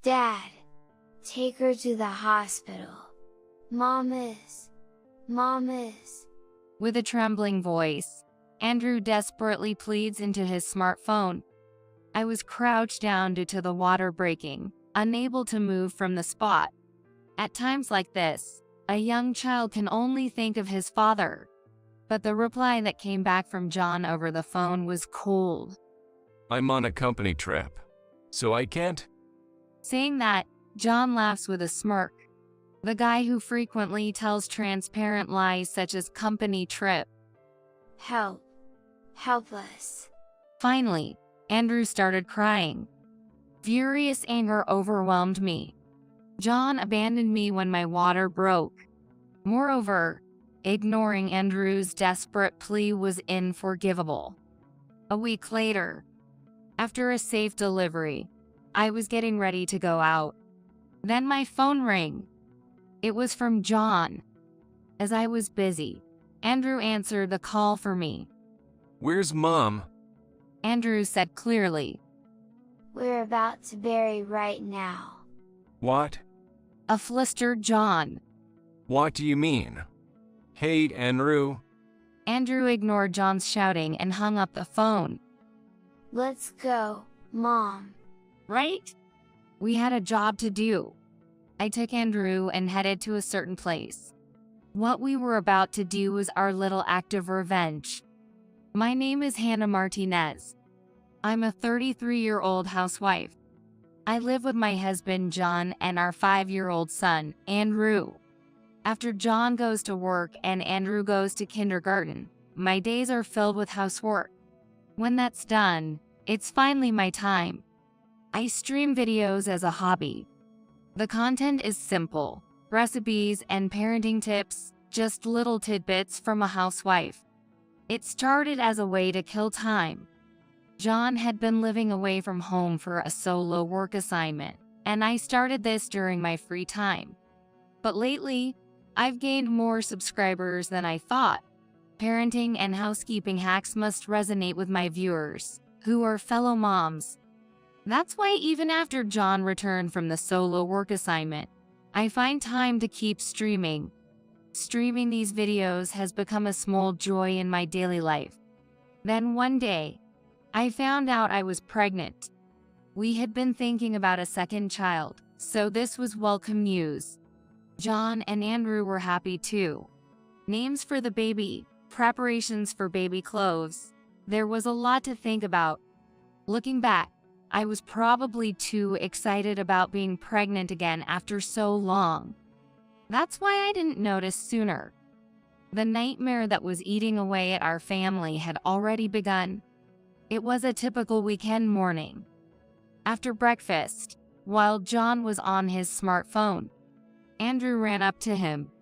Dad! Take her to the hospital. Mom is. With a trembling voice, Andrew desperately pleads into his smartphone. I was crouched down due to the water breaking, unable to move from the spot. At times like this, a young child can only think of his father. But the reply that came back from John over the phone was cold. I'm on a company trip, so I can't. Saying that, John laughs with a smirk. The guy who frequently tells transparent lies such as company trip. Help! Help us! Finally, Andrew started crying. Furious anger overwhelmed me. John abandoned me when my water broke. Moreover, ignoring Andrew's desperate plea was unforgivable. A week later, after a safe delivery, I was getting ready to go out. Then my phone rang. It was from John. As I was busy, Andrew answered the call for me. Where's Mom? Andrew said clearly. We're about to bury right now. What? A flustered John. What do you mean? Hey, Andrew. Andrew ignored John's shouting and hung up the phone. Let's go, Mom. Right? We had a job to do. I took Andrew and headed to a certain place. What we were about to do was our little act of revenge. My name is Hannah Martinez. I'm a 33-year-old housewife. I live with my husband John and our 5-year-old son, Andrew. After John goes to work and Andrew goes to kindergarten, my days are filled with housework. When that's done, it's finally my time. I stream videos as a hobby. The content is simple, recipes and parenting tips, just little tidbits from a housewife. It started as a way to kill time. John had been living away from home for a solo work assignment, and I started this during my free time. But lately, I've gained more subscribers than I thought. Parenting and housekeeping hacks must resonate with my viewers, who are fellow moms. That's why even after John returned from the solo work assignment, I find time to keep streaming. Streaming these videos has become a small joy in my daily life. Then one day, I found out I was pregnant. We had been thinking about a second child, so this was welcome news. John and Andrew were happy too. Names for the baby, preparations for baby clothes. There was a lot to think about. Looking back, I was probably too excited about being pregnant again after so long. That's why I didn't notice sooner. The nightmare that was eating away at our family had already begun. It was a typical weekend morning. After breakfast, while John was on his smartphone, Andrew ran up to him.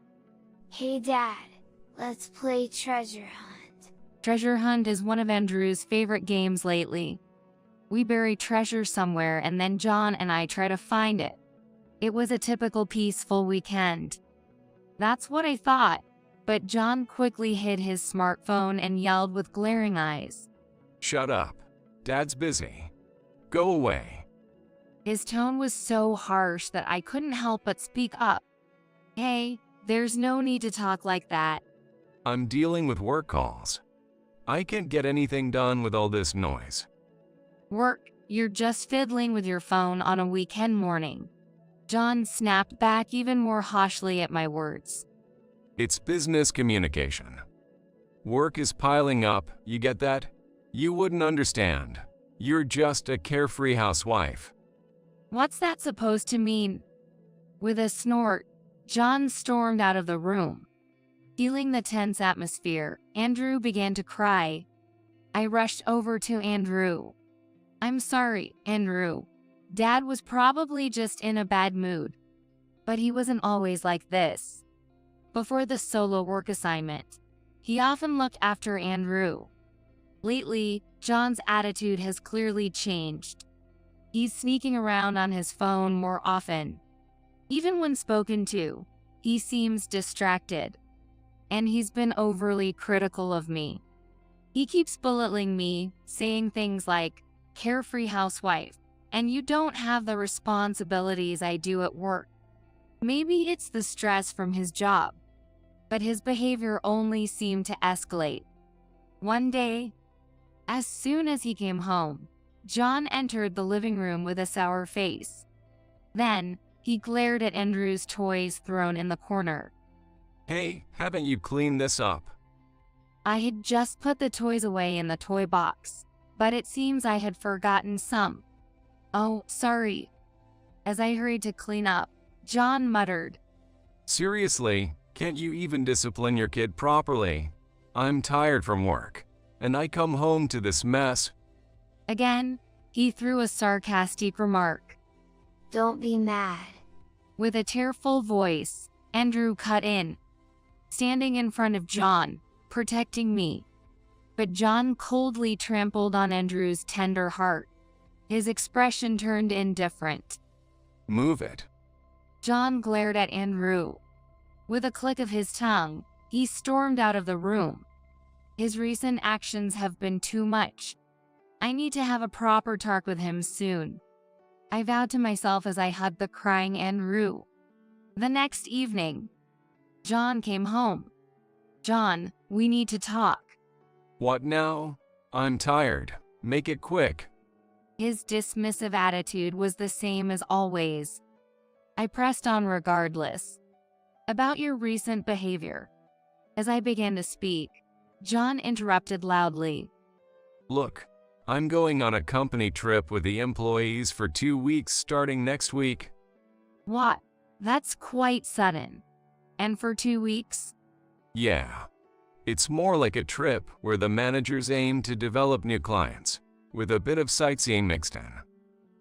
Hey Dad, let's play treasure hunt. Treasure hunt is one of Andrew's favorite games lately. We bury treasure somewhere and then John and I try to find it. It was a typical peaceful weekend. That's what I thought, but John quickly hid his smartphone and yelled with glaring eyes. Shut up. Dad's busy. Go away. His tone was so harsh that I couldn't help but speak up. Hey, there's no need to talk like that. I'm dealing with work calls. I can't get anything done with all this noise. Work, you're just fiddling with your phone on a weekend morning. John snapped back even more harshly at my words. It's business communication. Work is piling up, you get that? You wouldn't understand. You're just a carefree housewife. What's that supposed to mean? With a snort, John stormed out of the room. Feeling the tense atmosphere, Andrew began to cry. I rushed over to Andrew. I'm sorry, Andrew. Dad was probably just in a bad mood. But he wasn't always like this. Before the solo work assignment, he often looked after Andrew. Lately, John's attitude has clearly changed. He's sneaking around on his phone more often. Even when spoken to, he seems distracted. And he's been overly critical of me. He keeps belittling me, saying things like, carefree housewife, and you don't have the responsibilities I do at work. Maybe it's the stress from his job, but his behavior only seemed to escalate. One day, as soon as he came home, John entered the living room with a sour face. Then, he glared at Andrew's toys thrown in the corner. Hey, haven't you cleaned this up? I had just put the toys away in the toy box, but it seems I had forgotten some. Oh, sorry. As I hurried to clean up, John muttered, Seriously, can't you even discipline your kid properly? I'm tired from work, and I come home to this mess. Again, he threw a sarcastic remark. Don't be mad. With a tearful voice, Andrew cut in, standing in front of John, protecting me. But John coldly trampled on Andrew's tender heart. His expression turned indifferent. Move it. John glared at Andrew. With a click of his tongue, he stormed out of the room. His recent actions have been too much. I need to have a proper talk with him soon, I vowed to myself as I hugged the crying Andrew. The next evening, John came home. John, we need to talk. What now? I'm tired. Make it quick. His dismissive attitude was the same as always. I pressed on regardless. About your recent behavior. As I began to speak, John interrupted loudly. Look, I'm going on a company trip with the employees for 2 weeks starting next week. What? That's quite sudden. And for 2 weeks? Yeah. It's more like a trip where the managers aim to develop new clients, with a bit of sightseeing mixed in.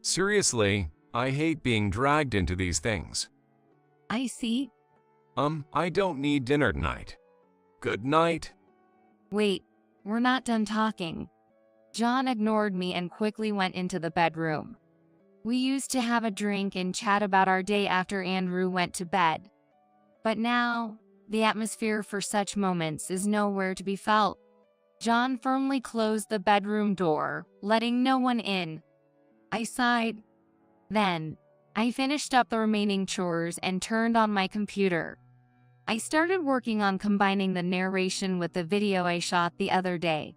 Seriously, I hate being dragged into these things. I see. I don't need dinner tonight. Good night. Wait, we're not done talking. John ignored me and quickly went into the bedroom. We used to have a drink and chat about our day after Andrew went to bed. But now, the atmosphere for such moments is nowhere to be felt. John firmly closed the bedroom door, letting no one in. I sighed. Then, I finished up the remaining chores and turned on my computer. I started working on combining the narration with the video I shot the other day.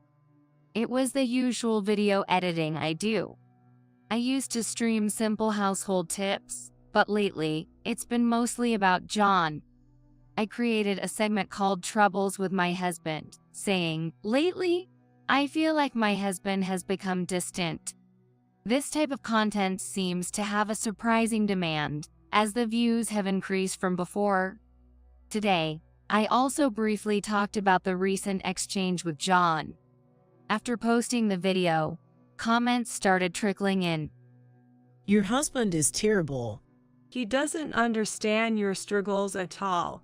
It was the usual video editing I do. I used to stream simple household tips, but lately, it's been mostly about John. I created a segment called Troubles with My Husband, saying, lately, I feel like my husband has become distant. This type of content seems to have a surprising demand, as the views have increased from before. Today, I also briefly talked about the recent exchange with John. After posting the video, comments started trickling in. Your husband is terrible. He doesn't understand your struggles at all.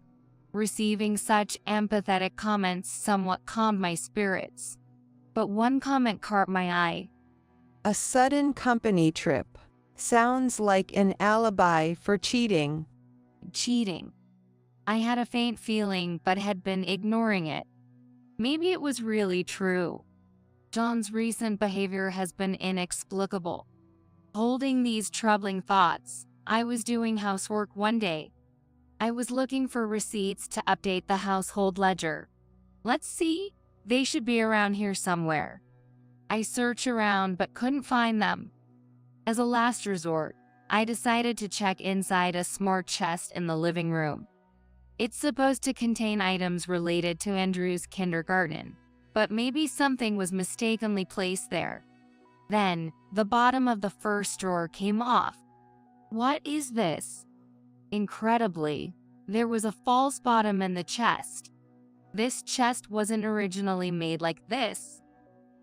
Receiving such empathetic comments somewhat calmed my spirits. But one comment caught my eye. A sudden company trip. Sounds like an alibi for cheating. Cheating. I had a faint feeling but had been ignoring it. Maybe it was really true. John's recent behavior has been inexplicable. Holding these troubling thoughts, I was doing housework one day. I was looking for receipts to update the household ledger. Let's see, they should be around here somewhere. I searched around but couldn't find them. As a last resort, I decided to check inside a smart chest in the living room. It's supposed to contain items related to Andrew's kindergarten, but maybe something was mistakenly placed there. Then, the bottom of the first drawer came off. What is this? Incredibly, there was a false bottom in the chest. This chest wasn't originally made like this.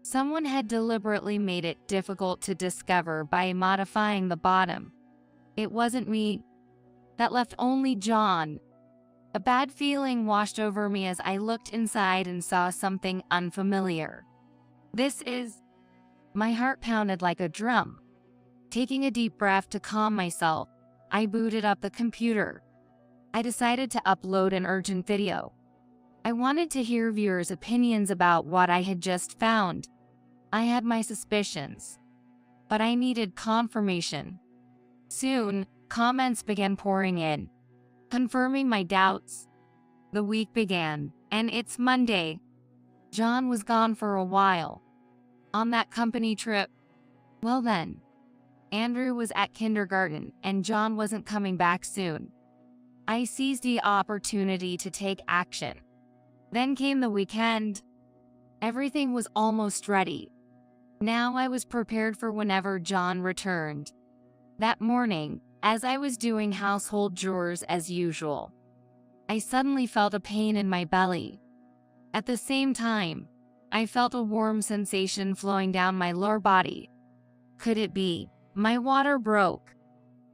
Someone had deliberately made it difficult to discover by modifying the bottom. It wasn't me. That left only John. A bad feeling washed over me as I looked inside and saw something unfamiliar. This is... My heart pounded like a drum. Taking a deep breath to calm myself, I booted up the computer. I decided to upload an urgent video. I wanted to hear viewers' opinions about what I had just found. I had my suspicions. but I needed confirmation. Soon, comments began pouring in, confirming my doubts. The week began, and it's Monday. John was gone for a while. On that company trip. Well then, Andrew was at kindergarten, and John wasn't coming back soon. I seized the opportunity to take action. Then came the weekend. Everything was almost ready. Now I was prepared for whenever John returned. That morning, as I was doing household chores as usual, I suddenly felt a pain in my belly. At the same time, I felt a warm sensation flowing down my lower body. Could it be? My water broke.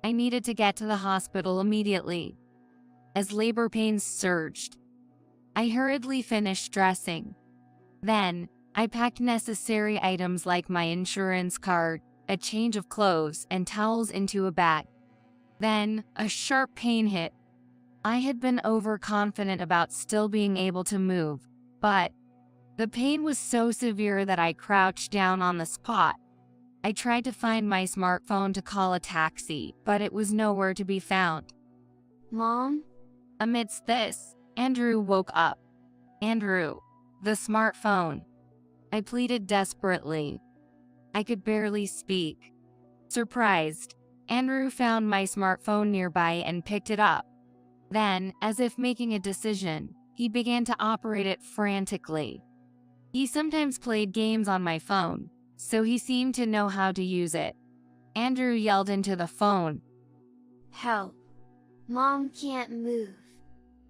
I needed to get to the hospital immediately. As labor pains surged, I hurriedly finished dressing. Then, I packed necessary items like my insurance card, a change of clothes, and towels into a bag. Then, a sharp pain hit. I had been overconfident about still being able to move, but the pain was so severe that I crouched down on the spot. I tried to find my smartphone to call a taxi, but it was nowhere to be found. Mom? Amidst this, Andrew woke up. Andrew, the smartphone. I pleaded desperately. I could barely speak. Surprised, Andrew found my smartphone nearby and picked it up. Then, as if making a decision, he began to operate it frantically. He sometimes played games on my phone, so he seemed to know how to use it. Andrew yelled into the phone. Help! Mom can't move.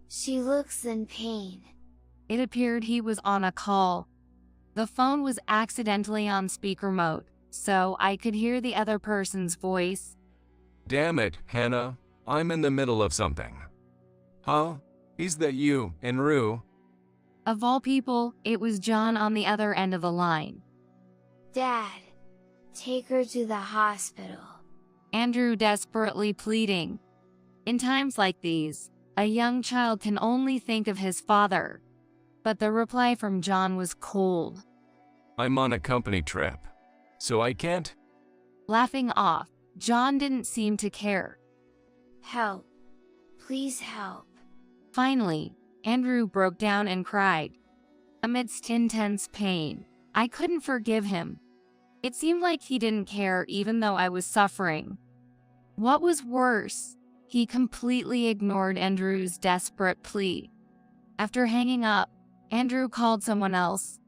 She looks in pain. It appeared he was on a call. The phone was accidentally on speaker mode, so I could hear the other person's voice. Damn it, Hannah. I'm in the middle of something. Huh? Is that you, Andrew? Of all people, it was John on the other end of the line. Dad! Take her to the hospital. Andrew desperately pleading. In times like these, a young child can only think of his father. But the reply from John was cold. I'm on a company trip, so I can't. Laughing off, John didn't seem to care. Help! Please help! Finally, Andrew broke down and cried. Amidst intense pain, I couldn't forgive him. It seemed like he didn't care even though I was suffering. What was worse, he completely ignored Andrew's desperate plea. After hanging up, Andrew called someone else.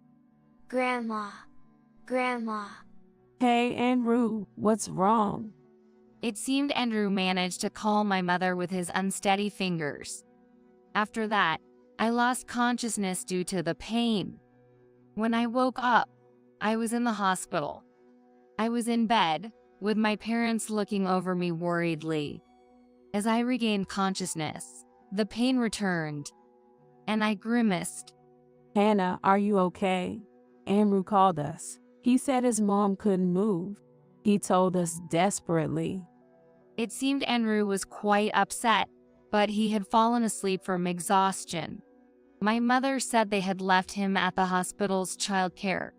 Grandma! Grandma! Hey, Andrew, what's wrong? It seemed Andrew managed to calm my mother with his unsteady fingers. After that, I lost consciousness due to the pain. When I woke up, I was in the hospital. I was in bed, with my parents looking over me worriedly. As I regained consciousness, the pain returned, and I grimaced. Hannah, are you okay? Andrew called us. He said his mom couldn't move. He told us desperately. It seemed Andrew was quite upset, but he had fallen asleep from exhaustion. My mother said they had left him at the hospital's childcare.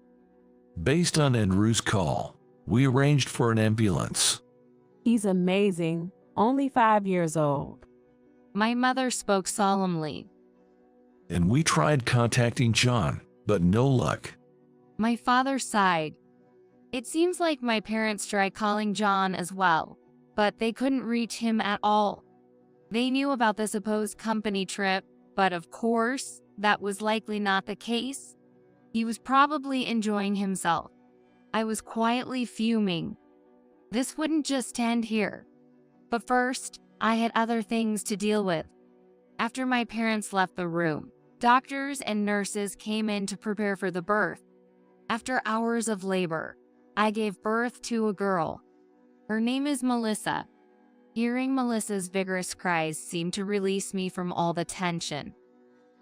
Based on Andrew's call, we arranged for an ambulance. He's amazing, only 5 years old. My mother spoke solemnly. And we tried contacting John, but no luck. My father sighed. It seems like my parents tried calling John as well, but they couldn't reach him at all. They knew about the supposed company trip, but of course, that was likely not the case. He was probably enjoying himself. I was quietly fuming. This wouldn't just end here. But first, I had other things to deal with. After my parents left the room, doctors and nurses came in to prepare for the birth. After hours of labor, I gave birth to a girl. Her name is Melissa. Hearing Melissa's vigorous cries seemed to release me from all the tension.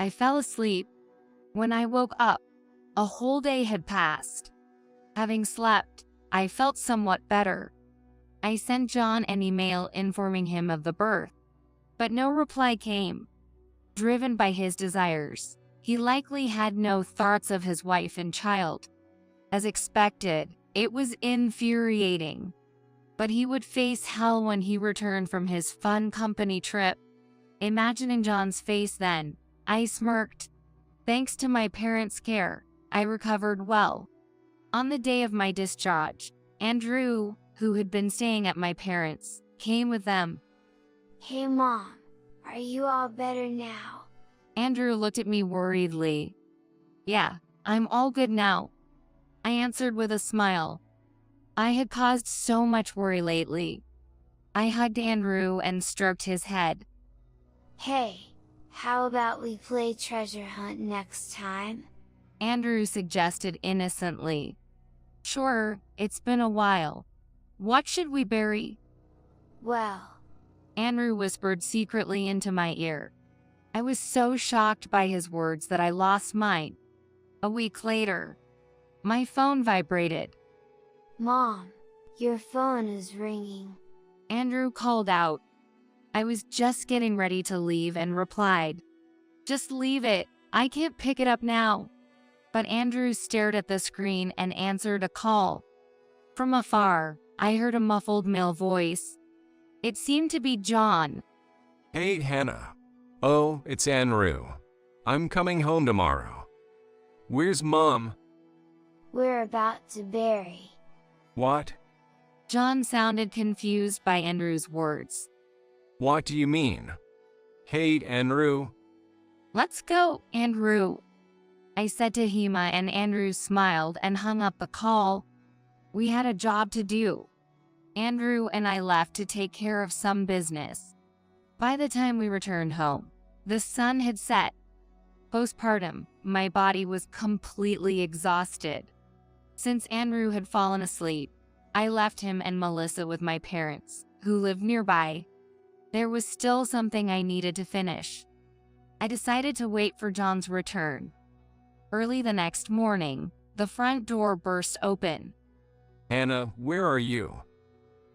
I fell asleep. When I woke up, a whole day had passed. Having slept, I felt somewhat better. I sent John an email informing him of the birth, but no reply came. Driven by his desires, he likely had no thoughts of his wife and child. As expected, It was infuriating. But he would face hell when he returned from his fun company trip. Imagining John's face then, I smirked. Thanks to my parents' care, I recovered well. On the day of my discharge, Andrew, who had been staying at my parents', came with them. Hey Mom, are you all better now? Andrew looked at me worriedly. Yeah, I'm all good now, I answered with a smile. I had caused so much worry lately. I hugged Andrew and stroked his head. Hey, how about we play treasure hunt next time? Andrew suggested innocently. Sure, it's been a while. What should we bury? Well, Andrew whispered secretly into my ear. I was so shocked by his words that I lost mine. A week later, my phone vibrated. Mom, your phone is ringing. Andrew called out. I was just getting ready to leave and replied, just leave it, I can't pick it up now. But Andrew stared at the screen and answered a call. From afar, I heard a muffled male voice. It seemed to be John. Hey, Hannah. Oh, it's Andrew. I'm coming home tomorrow. Where's Mom? We're about to bury. What? John sounded confused by Andrew's words. What do you mean? Hey, Andrew. Let's go, Andrew, I said to Hema, and Andrew smiled and hung up the call. We had a job to do. Andrew and I left to take care of some business. By the time we returned home, the sun had set. Postpartum, my body was completely exhausted. Since Andrew had fallen asleep, I left him and Melissa with my parents, who lived nearby. There was still something I needed to finish. I decided to wait for John's return. Early the next morning, the front door burst open. Hannah, where are you?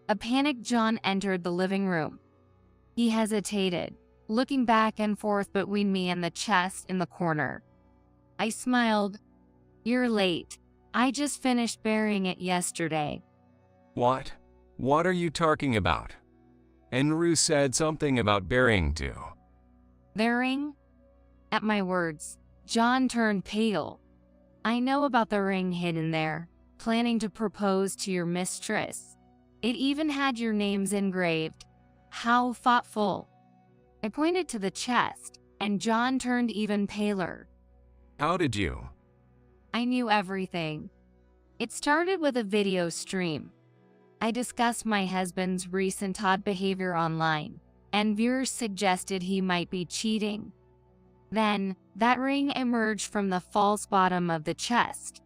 A panicked John entered the living room. He hesitated, looking back and forth between me and the chest in the corner. I smiled. You're late. I just finished burying it yesterday. What? What are you talking about? Andrew said something about burying too. Burying? At my words, John turned pale. I know about the ring hidden there, planning to propose to your mistress. It even had your names engraved. How thoughtful. I pointed to the chest, and John turned even paler. How did you? I knew everything. It started with a video stream. I discussed my husband's recent odd behavior online, and viewers suggested he might be cheating. Then, that ring emerged from the false bottom of the chest.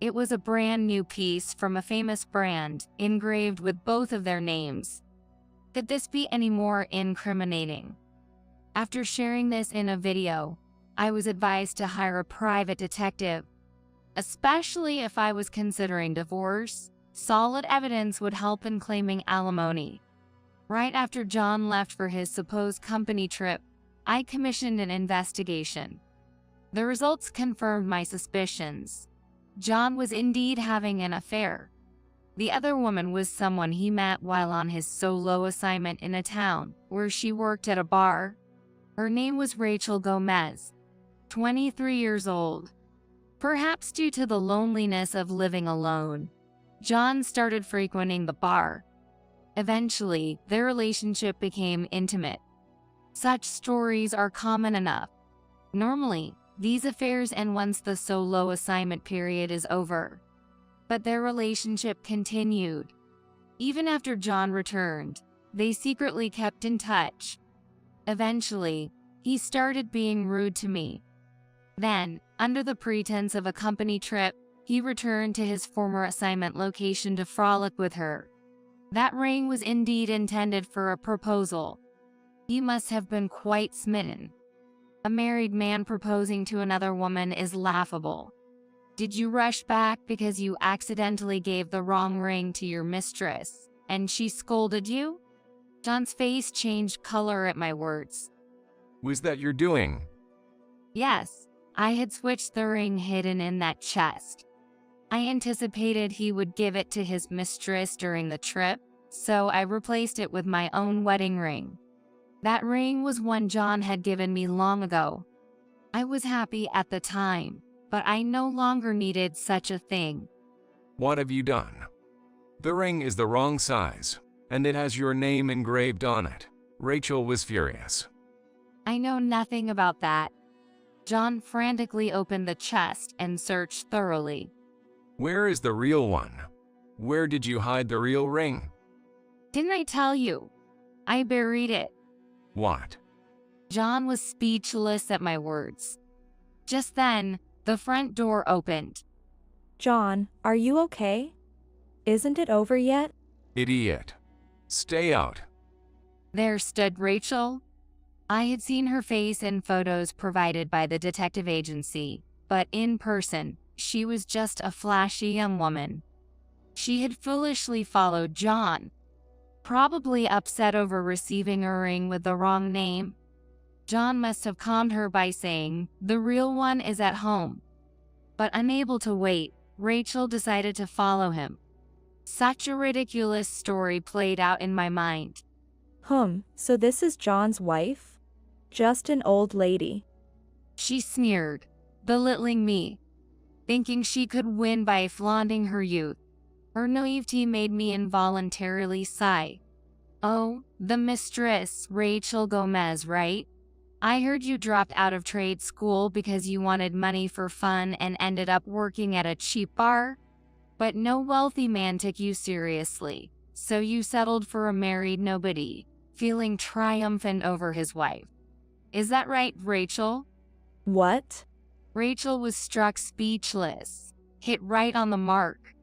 It was a brand new piece from a famous brand, engraved with both of their names. Could this be any more incriminating? After sharing this in a video, I was advised to hire a private detective. Especially if I was considering divorce, solid evidence would help in claiming alimony. Right after John left for his supposed company trip, I commissioned an investigation. The results confirmed my suspicions. John was indeed having an affair. The other woman was someone he met while on his solo assignment in a town where she worked at a bar. Her name was Rachel Gomez, 23 years old. Perhaps due to the loneliness of living alone, John started frequenting the bar. Eventually, their relationship became intimate. Such stories are common enough. Normally, these affairs end once the solo assignment period is over. But their relationship continued. Even after John returned, they secretly kept in touch. Eventually, he started being rude to me. Then, under the pretense of a company trip, he returned to his former assignment location to frolic with her. That ring was indeed intended for a proposal. He must have been quite smitten. A married man proposing to another woman is laughable. Did you rush back because you accidentally gave the wrong ring to your mistress, and she scolded you? John's face changed color at my words. Was that your doing? Yes, I had switched the ring hidden in that chest. I anticipated he would give it to his mistress during the trip, so I replaced it with my own wedding ring. That ring was one John had given me long ago. I was happy at the time, but I no longer needed such a thing. What have you done? The ring is the wrong size, and it has your name engraved on it. Rachel was furious. I know nothing about that. John frantically opened the chest and searched thoroughly. Where is the real one? Where did you hide the real ring? Didn't I tell you? I buried it. What? John was speechless at my words. Just then, the front door opened. John, are you okay? Isn't it over yet? Idiot. Stay out. There stood Rachel. I had seen her face in photos provided by the detective agency, but in person, she was just a flashy young woman. She had foolishly followed John, probably upset over receiving a ring with the wrong name. John must have calmed her by saying, "The real one is at home." But unable to wait, Rachel decided to follow him. Such a ridiculous story played out in my mind. So this is John's wife? Just an old lady. She sneered, belittling me, thinking she could win by flaunting her youth. Her naivety made me involuntarily sigh. "Oh, the mistress, Rachel Gomez, right? I heard you dropped out of trade school because you wanted money for fun and ended up working at a cheap bar? But no wealthy man took you seriously, so you settled for a married nobody, feeling triumphant over his wife. Is that right, Rachel?" What? Rachel was struck speechless, hit right on the mark.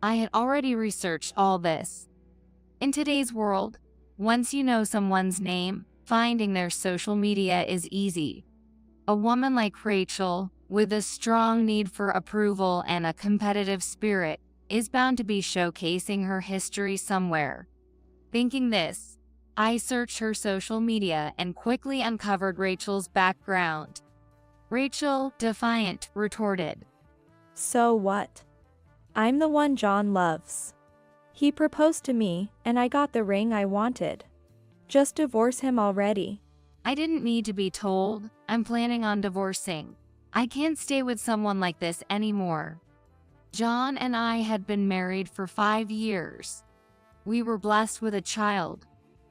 I had already researched all this. In today's world, once you know someone's name, finding their social media is easy. A woman like Rachel, with a strong need for approval and a competitive spirit, is bound to be showcasing her history somewhere. Thinking this, I searched her social media and quickly uncovered Rachel's background. Rachel, defiant, retorted, So what? I'm the one John loves. He proposed to me, and I got the ring I wanted. Just divorce him already. "I didn't need to be told. I'm planning on divorcing. I can't stay with someone like this anymore." John and I had been married for 5 years. We were blessed with a child,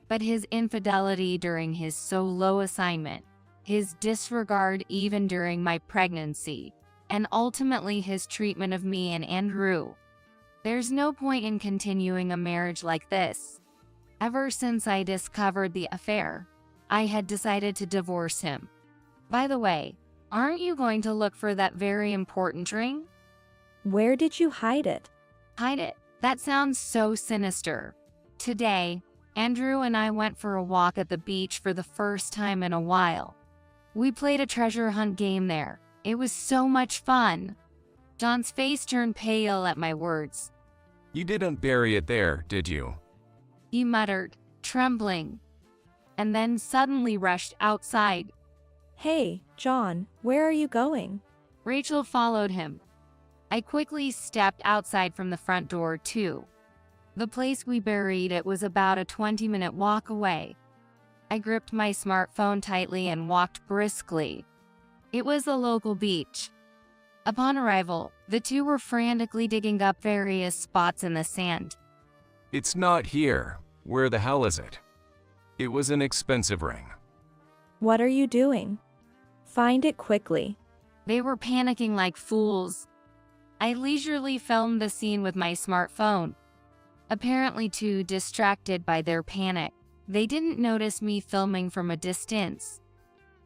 but his infidelity during his solo assignment, his disregard even during my pregnancy, and ultimately his treatment of me and Andrew. There's no point in continuing a marriage like this. Ever since I discovered the affair, I had decided to divorce him. By the way, aren't you going to look for that very important ring? Where did you hide it? Hide it? That sounds so sinister. Today, Andrew and I went for a walk at the beach for the first time in a while. We played a treasure hunt game there. It was so much fun. John's face turned pale at my words. You didn't bury it there, did you? He muttered, trembling, and then suddenly rushed outside. Hey, John, where are you going? Rachel followed him. I quickly stepped outside from the front door too. The place we buried it was about a 20-minute walk away. I gripped my smartphone tightly and walked briskly. It was the local beach. Upon arrival, the two were frantically digging up various spots in the sand. It's not here. Where the hell is it? It was an expensive ring. What are you doing? Find it quickly. They were panicking like fools. I leisurely filmed the scene with my smartphone. Apparently too distracted by their panic, they didn't notice me filming from a distance.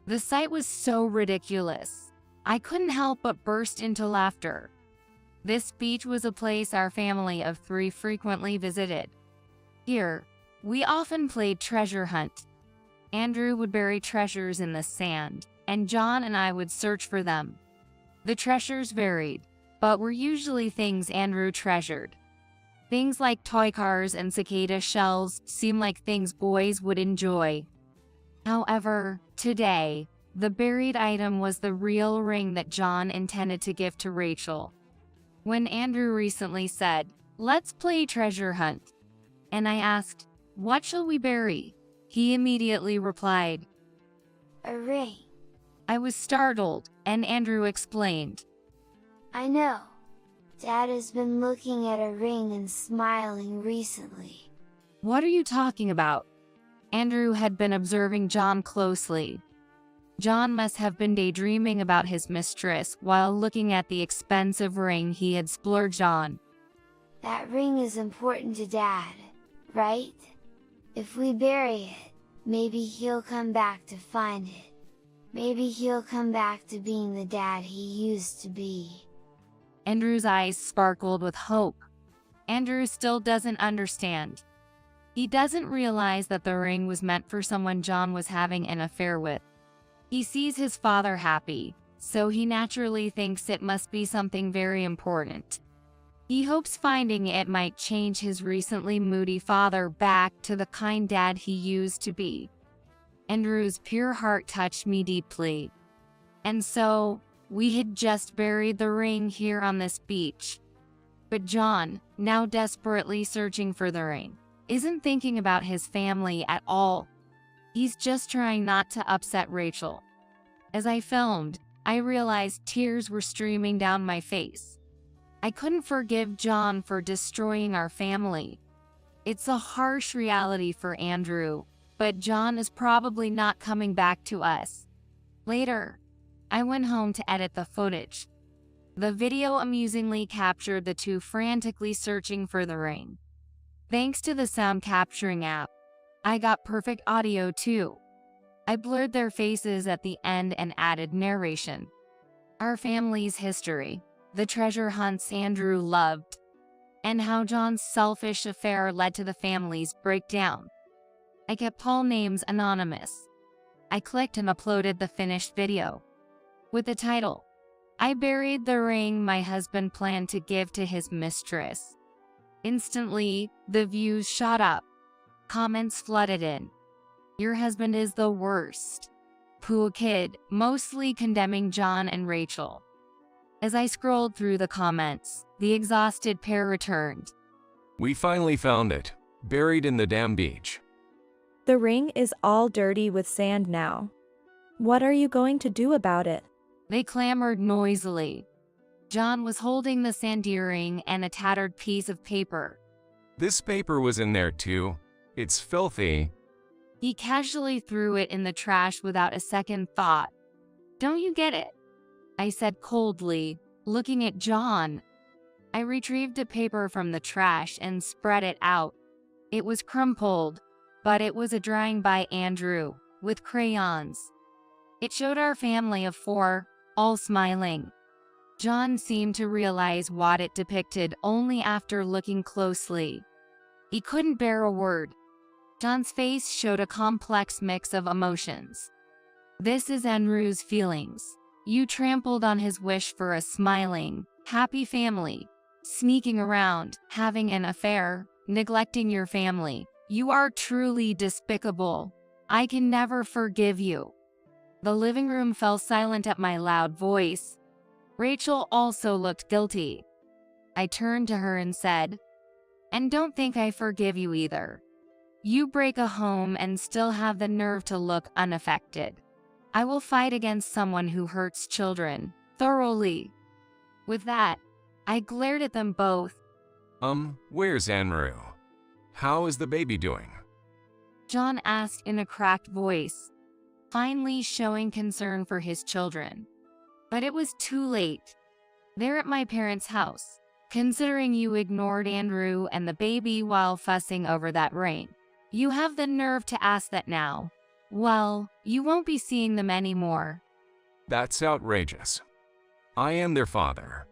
The sight was so ridiculous. I couldn't help but burst into laughter. This beach was a place our family of 3 frequently visited. Here, we often played treasure hunt. Andrew would bury treasures in the sand, and John and I would search for them. The treasures varied, but were usually things Andrew treasured. Things like toy cars and cicada shells seemed like things boys would enjoy. However, today, the buried item was the real ring that John intended to give to Rachel. When Andrew recently said, "Let's play treasure hunt," and I asked, "What shall we bury?" he immediately replied, "A ring." I was startled, and Andrew explained, "I know. Dad has been looking at a ring and smiling recently." "What are you talking about?" Andrew had been observing John closely. John must have been daydreaming about his mistress while looking at the expensive ring he had splurged on. "That ring is important to Dad, right? If we bury it, maybe he'll come back to find it. Maybe he'll come back to being the dad he used to be." Andrew's eyes sparkled with hope. Andrew still doesn't understand. He doesn't realize that the ring was meant for someone John was having an affair with. He sees his father happy, so he naturally thinks it must be something very important. He hopes finding it might change his recently moody father back to the kind dad he used to be. Andrew's pure heart touched me deeply. And so, we had just buried the ring here on this beach. But John, now desperately searching for the ring, isn't thinking about his family at all. He's just trying not to upset Rachel. As I filmed, I realized tears were streaming down my face. I couldn't forgive John for destroying our family. It's a harsh reality for Andrew, but John is probably not coming back to us. Later, I went home to edit the footage. The video amusingly captured the two frantically searching for the ring. Thanks to the sound capturing app, I got perfect audio too. I blurred their faces at the end and added narration. Our family's history, the treasure hunts Andrew loved, and how John's selfish affair led to the family's breakdown. I kept all names anonymous. I clicked and uploaded the finished video. With the title, "I buried the ring my husband planned to give to his mistress." Instantly, the views shot up. Comments flooded in. "Your husband is the worst. Poor kid," mostly condemning John and Rachel. As I scrolled through the comments, the exhausted pair returned. "We finally found it, buried in the damn beach." The ring is all dirty with sand now. What are you going to do about it? They clamored noisily. John was holding the sandy ring and a tattered piece of paper. "This paper was in there too. It's filthy." He casually threw it in the trash without a second thought. "Don't you get it?" I said coldly, looking at John. I retrieved a paper from the trash and spread it out. It was crumpled, but it was a drawing by Andrew, with crayons. It showed our family of 4, all smiling. John seemed to realize what it depicted only after looking closely. He couldn't bear a word. John's face showed a complex mix of emotions. "This is Andrew's feelings. You trampled on his wish for a smiling, happy family, sneaking around, having an affair, neglecting your family. You are truly despicable. I can never forgive you." The living room fell silent at my loud voice. Rachel also looked guilty. I turned to her and said, "And don't think I forgive you either. You break a home and still have the nerve to look unaffected. I will fight against someone who hurts children, thoroughly." With that, I glared at them both. Where's Andrew? How is the baby doing?" John asked in a cracked voice, finally showing concern for his children. But it was too late. They're at my parents' house, considering you ignored Andrew and the baby while fussing over that ring. You have the nerve to ask that now. Well, you won't be seeing them anymore. "That's outrageous. I am their father."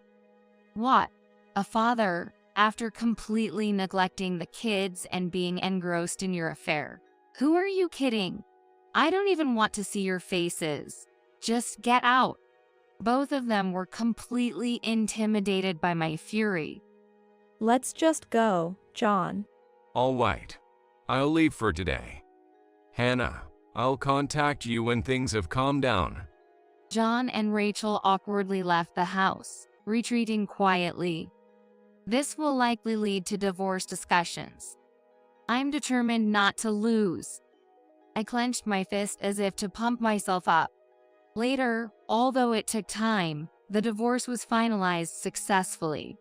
What? A father, after completely neglecting the kids and being engrossed in your affair? Who are you kidding? I don't even want to see your faces. Just get out. Both of them were completely intimidated by my fury. Let's just go, John. "All right. I'll leave for today. Hannah, I'll contact you when things have calmed down." John and Rachel awkwardly left the house. retreating quietly. This will likely lead to divorce discussions. I'm determined not to lose. I clenched my fist as if to pump myself up. Later, although it took time, the divorce was finalized successfully.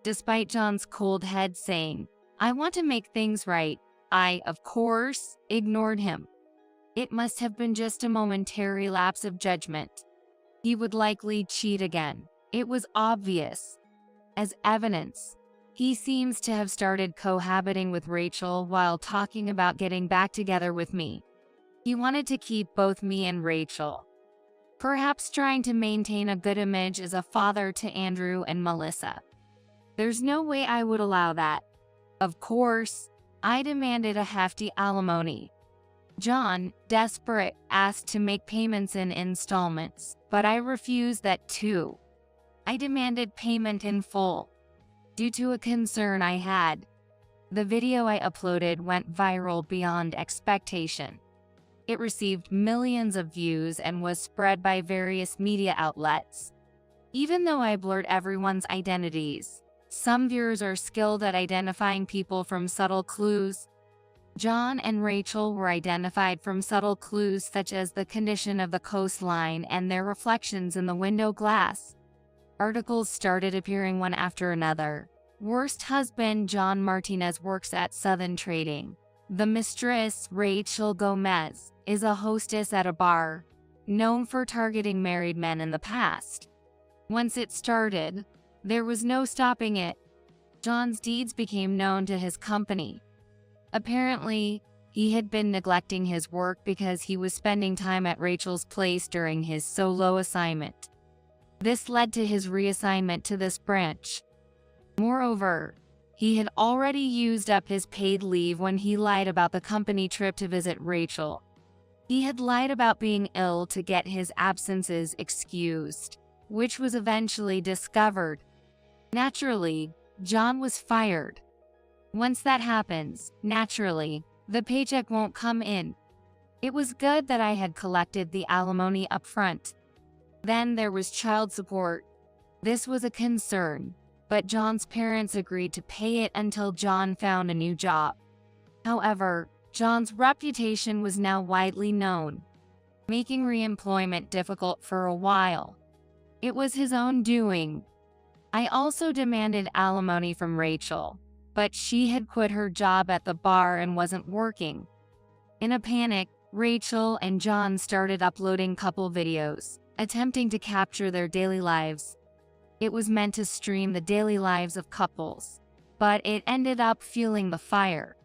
Despite John's cold head saying, "I want to make things right," I, of course, ignored him. It must have been just a momentary lapse of judgment. He would likely cheat again. It was obvious. As evidence, he seems to have started cohabiting with Rachel while talking about getting back together with me. He wanted to keep both me and Rachel, perhaps trying to maintain a good image as a father to Andrew and Melissa. There's no way I would allow that. Of course, I demanded a hefty alimony. John, desperate, asked to make payments in installments, but I refused that too. I demanded payment in full, due to a concern I had. The video I uploaded went viral beyond expectation. It received millions of views and was spread by various media outlets. Even though I blurred everyone's identities, some viewers are skilled at identifying people from subtle clues. John and Rachel were identified from subtle clues such as the condition of the coastline and their reflections in the window glass. Articles started appearing one after another. Worst husband John Martinez works at Southern Trading. The mistress, Rachel Gomez, is a hostess at a bar, known for targeting married men in the past. Once it started, there was no stopping it. John's deeds became known to his company. Apparently, he had been neglecting his work because he was spending time at Rachel's place during his solo assignment. This led to his reassignment to this branch. Moreover, he had already used up his paid leave when he lied about the company trip to visit Rachel. He had lied about being ill to get his absences excused, which was eventually discovered. Naturally, John was fired. Once that happens, naturally, the paycheck won't come in. It was good that I had collected the alimony up front. Then there was child support. This was a concern, but John's parents agreed to pay it until John found a new job. However, John's reputation was now widely known, making reemployment difficult for a while. It was his own doing. I also demanded alimony from Rachel, but she had quit her job at the bar and wasn't working. In a panic, Rachel and John started uploading couple videos, attempting to capture their daily lives. It was meant to stream the daily lives of couples, but it ended up fueling the fire.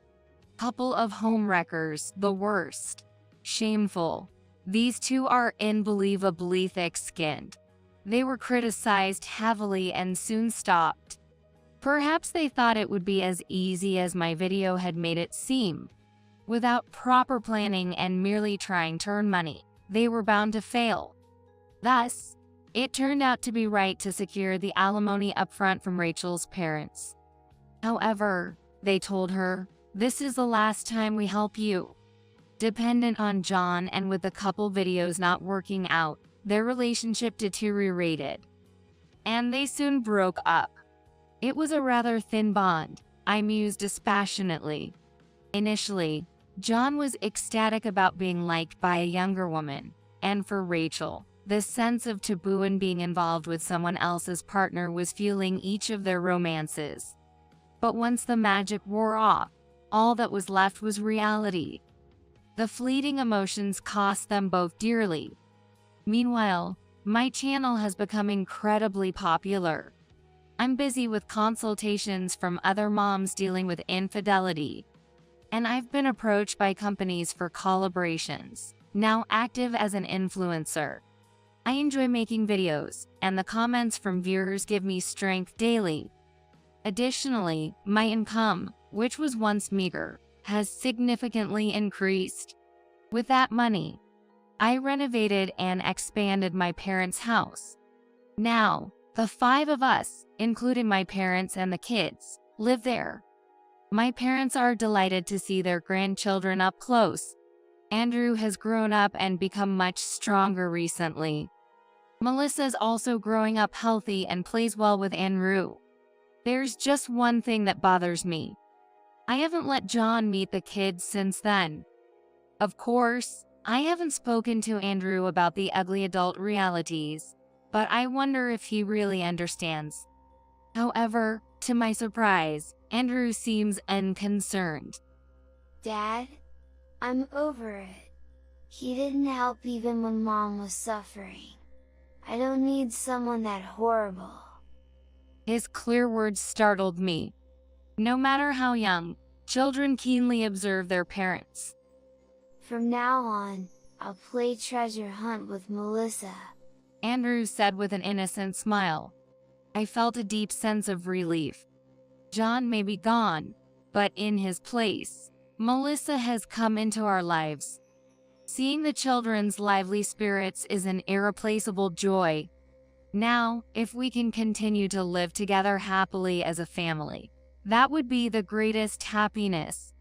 Couple of homewreckers, the worst. Shameful. These two are unbelievably thick-skinned. They were criticized heavily and soon stopped. Perhaps they thought it would be as easy as my video had made it seem. Without proper planning and merely trying to earn money, they were bound to fail. Thus, it turned out to be right to secure the alimony upfront from Rachel's parents. However, they told her, "This is the last time we help you." Dependent on John and with the couple videos not working out, their relationship deteriorated, and they soon broke up. It was a rather thin bond, I mused dispassionately. Initially, John was ecstatic about being liked by a younger woman, and for Rachel, the sense of taboo in being involved with someone else's partner was fueling each of their romances. But once the magic wore off, all that was left was reality. The fleeting emotions cost them both dearly. Meanwhile, my channel has become incredibly popular. I'm busy with consultations from other moms dealing with infidelity, and I've been approached by companies for collaborations, now active as an influencer. I enjoy making videos, and the comments from viewers give me strength daily. Additionally, my income, which was once meager, has significantly increased. With that money, I renovated and expanded my parents' house. Now, the 5 of us, including my parents and the kids, live there. My parents are delighted to see their grandchildren up close. Andrew has grown up and become much stronger recently. Melissa's also growing up healthy and plays well with Andrew. There's just one thing that bothers me. I haven't let John meet the kids since then. Of course, I haven't spoken to Andrew about the ugly adult realities, but I wonder if he really understands. However, to my surprise, Andrew seems unconcerned. Dad, I'm over it. He didn't help even when Mom was suffering. I don't need someone that horrible. His clear words startled me. No matter how young, children keenly observe their parents. From now on, I'll play treasure hunt with Melissa, Andrew said with an innocent smile. I felt a deep sense of relief. John may be gone, but in his place, Melissa has come into our lives. Seeing the children's lively spirits is an irreplaceable joy. Now, if we can continue to live together happily as a family, that would be the greatest happiness.